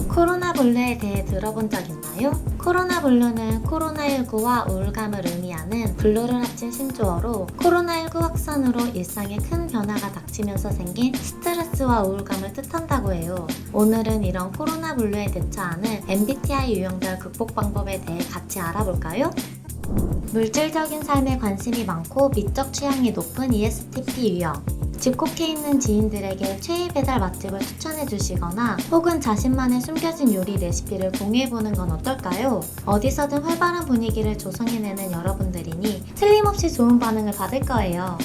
코로나 블루에 대해 들어본 적 있나요? 코로나 블루는 코로나19와 우울감을 의미하는 블루를 합친 신조어로 코로나19 확산으로 일상에 큰 변화가 닥치면서 생긴 스트레스와 우울감을 뜻한다고 해요. 오늘은 이런 코로나 블루에 대처하는 MBTI 유형별 극복 방법에 대해 같이 알아볼까요? 물질적인 삶에 관심이 많고 미적 취향이 높은 ESTP 유형. 집콕해 있는 지인들에게 최애 배달 맛집을 추천해 주시거나 혹은 자신만의 숨겨진 요리 레시피를 공유해보는 건 어떨까요? 어디서든 활발한 분위기를 조성해내는 여러분들이니 틀림없이 좋은 반응을 받을 거예요.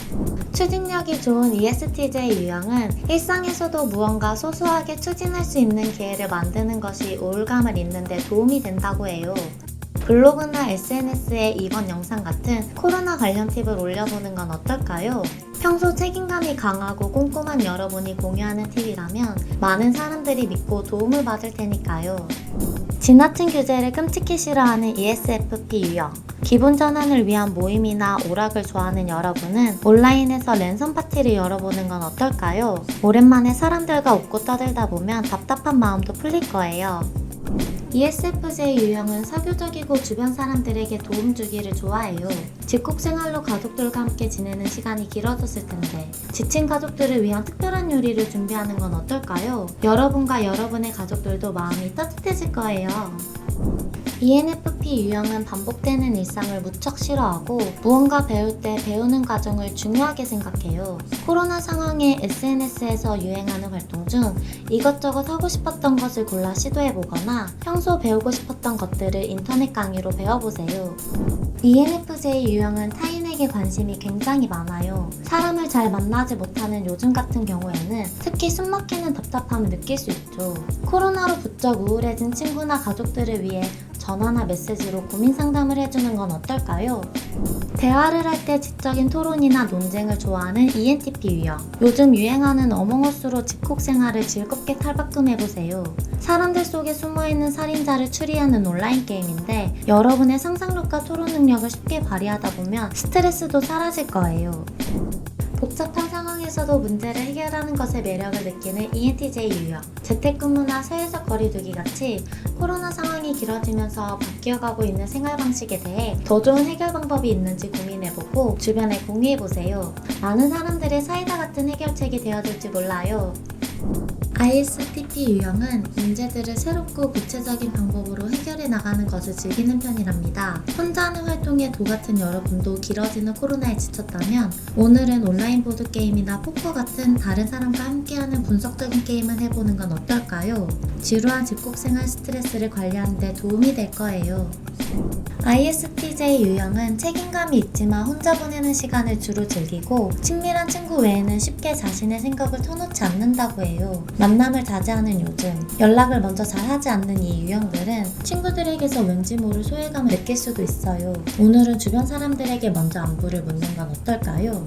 추진력이 좋은 ESTJ 유형은 일상에서도 무언가 소소하게 추진할 수 있는 기회를 만드는 것이 우울감을 잊는 데 도움이 된다고 해요. 블로그나 SNS에 이번 영상 같은 코로나 관련 팁을 올려보는 건 어떨까요? 평소 책임감이 강하고 꼼꼼한 여러분이 공유하는 팁이라면 많은 사람들이 믿고 도움을 받을 테니까요. 지나친 규제를 끔찍히 싫어하는 ESFP 유형. 기분 전환을 위한 모임이나 오락을 좋아하는 여러분은 온라인에서 랜선 파티를 열어보는 건 어떨까요? 오랜만에 사람들과 웃고 떠들다 보면 답답한 마음도 풀릴 거예요. ESFJ 유형은 사교적이고 주변 사람들에게 도움 주기를 좋아해요. 집콕 생활로 가족들과 함께 지내는 시간이 길어졌을 텐데 지친 가족들을 위한 특별한 요리를 준비하는 건 어떨까요? 여러분과 여러분의 가족들도 마음이 따뜻해질 거예요. ENFP 유형은 반복되는 일상을 무척 싫어하고 무언가 배울 때 배우는 과정을 중요하게 생각해요. 코로나 상황에 SNS에서 유행하는 활동 중 이것저것 하고 싶었던 것을 골라 시도해보거나 평소 배우고 싶었던 것들을 인터넷 강의로 배워보세요. ENFJ 유형은 타인에게 관심이 굉장히 많아요. 사람을 잘 만나지 못하는 요즘 같은 경우에는 특히 숨막히는 답답함을 느낄 수 있죠. 코로나로 부쩍 우울해진 친구나 가족들을 위해 전화나 메시지로 고민 상담을 해주는 건 어떨까요? 대화를 할 때 지적인 토론이나 논쟁을 좋아하는 ENTP 유형. 요즘 유행하는 어몽어스로 집콕 생활을 즐겁게 탈바꿈해보세요. 사람들 속에 숨어있는 살인자를 추리하는 온라인 게임인데 여러분의 상상력과 토론 능력을 쉽게 발휘하다 보면 스트레스도 사라질 거예요. 복잡한 상황에서도 문제를 해결하는 것에 매력을 느끼는 ENTJ 유형. 재택근무나 사회적 거리두기 같이 코로나 상황이 길어지면서 바뀌어가고 있는 생활 방식에 대해 더 좋은 해결 방법이 있는지 고민해보고 주변에 공유해보세요. 많은 사람들의 사이다 같은 해결책이 되어줄지 몰라요. ISTP 유형은 문제들을 새롭고 구체적인 방법으로 해결해 나가는 것을 즐기는 편이랍니다. 혼자 하는 활동에 도 같은 여러분도 길어지는 코로나에 지쳤다면 오늘은 온라인 보드게임이나 포커 같은 다른 사람과 함께하는 분석적인 게임을 해보는 건 어떨까요? 지루한 집콕 생활 스트레스를 관리하는 데 도움이 될 거예요. ISTJ 유형은 책임감이 있지만 혼자 보내는 시간을 주로 즐기고 친밀한 친구 외에는 쉽게 자신의 생각을 터놓지 않는다고 해요. 만남을 자제하는 요즘 연락을 먼저 잘하지 않는 이 유형들은 친구들에게서 왠지 모를 소외감을 느낄 수도 있어요. 오늘은 주변 사람들에게 먼저 안부를 묻는 건 어떨까요?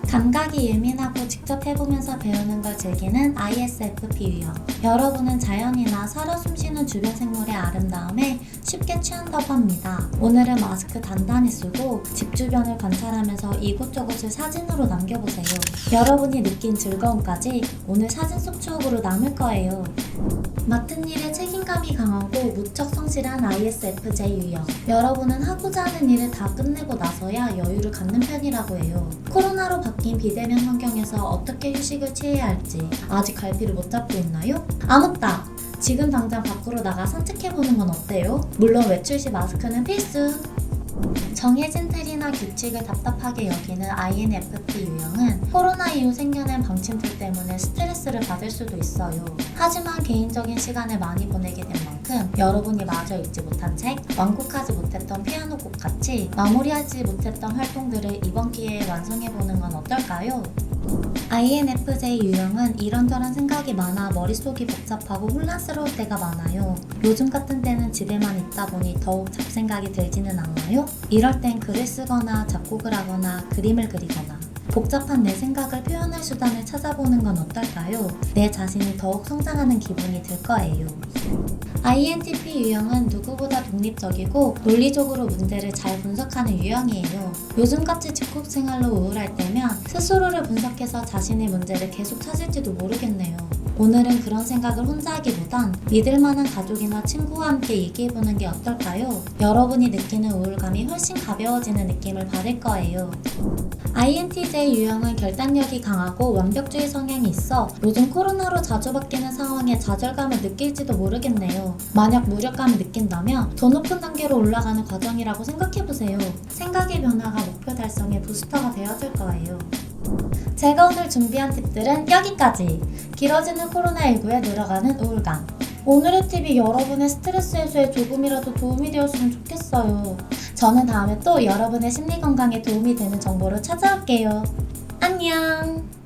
감각이 예민하고 직접 해보면서 배우는 걸 즐기는 ISFP 유형. 여러분은 자연이나 살아 숨쉬는 주변 생물의 아름다움에 쉽게 취한다고 합니다. 오늘은 마스크 단단히 쓰고 집 주변을 관찰하면서 이곳저곳을 사진으로 남겨보세요. 여러분이 느낀 즐거움까지 오늘 사진 속 추억으로 남을 거예요. 맡은 일에 책임감이 강하고 무척 성실한 ISFJ 유형. 여러분은 하고자 하는 일을 다 끝내고 나서야 여유를 갖는 편이라고 해요. 코로나로 바뀐 비대면 환경에서 어떻게 휴식을 취해야 할지 아직 갈피를 못 잡고 있나요? 아 맞다! 지금 당장 밖으로 나가 산책해보는 건 어때요? 물론 외출 시 마스크는 필수! 정해진 틀이나 규칙을 답답하게 여기는 INFP 유형은 코로나 이후 생겨난 방침들 때문에 스트레스를 받을 수도 있어요. 하지만 개인적인 시간을 많이 보내게 된 만큼 여러분이 마저 읽지 못한 책, 완곡하지 못했던 피아노 곡 같이 마무리하지 못했던 활동들을 이번 기회에 완성해보는 건 어떨까요? INFJ 유형은 이런저런 생각이 많아 머릿속이 복잡하고 혼란스러울 때가 많아요. 요즘 같은 때는 집에만 있다 보니 더욱 잡생각이 들지는 않나요? 이럴 땐 글을 쓰거나 작곡을 하거나 그림을 그리거나 복잡한 내 생각을 표현할 수단을 찾아보는 건 어떨까요? 내 자신이 더욱 성장하는 기분이 들 거예요. INTP 유형은 누구보다 독립적이고 논리적으로 문제를 잘 분석하는 유형이에요. 요즘같이 집콕 생활로 우울할 때면 스스로를 분석해서 자신의 문제를 계속 찾을지도 모르겠네요. 오늘은 그런 생각을 혼자 하기보단 믿을 만한 가족이나 친구와 함께 얘기해보는 게 어떨까요? 여러분이 느끼는 우울감이 훨씬 가벼워지는 느낌을 받을 거예요. INTJ 유형은 결단력이 강하고 완벽주의 성향이 있어 요즘 코로나로 자주 바뀌는 상황에 좌절감을 느낄지도 모르겠네요. 만약 무력감을 느낀다면 더 높은 단계로 올라가는 과정이라고 생각해보세요. 생각의 변화가 목표 달성의 부스터가 되어줄 거예요. 제가 오늘 준비한 팁들은 여기까지! 길어지는 코로나19에 늘어가는 우울감. 오늘의 팁이 여러분의 스트레스 해소에 조금이라도 도움이 되었으면 좋겠어요. 저는 다음에 또 여러분의 심리 건강에 도움이 되는 정보로 찾아올게요. 안녕!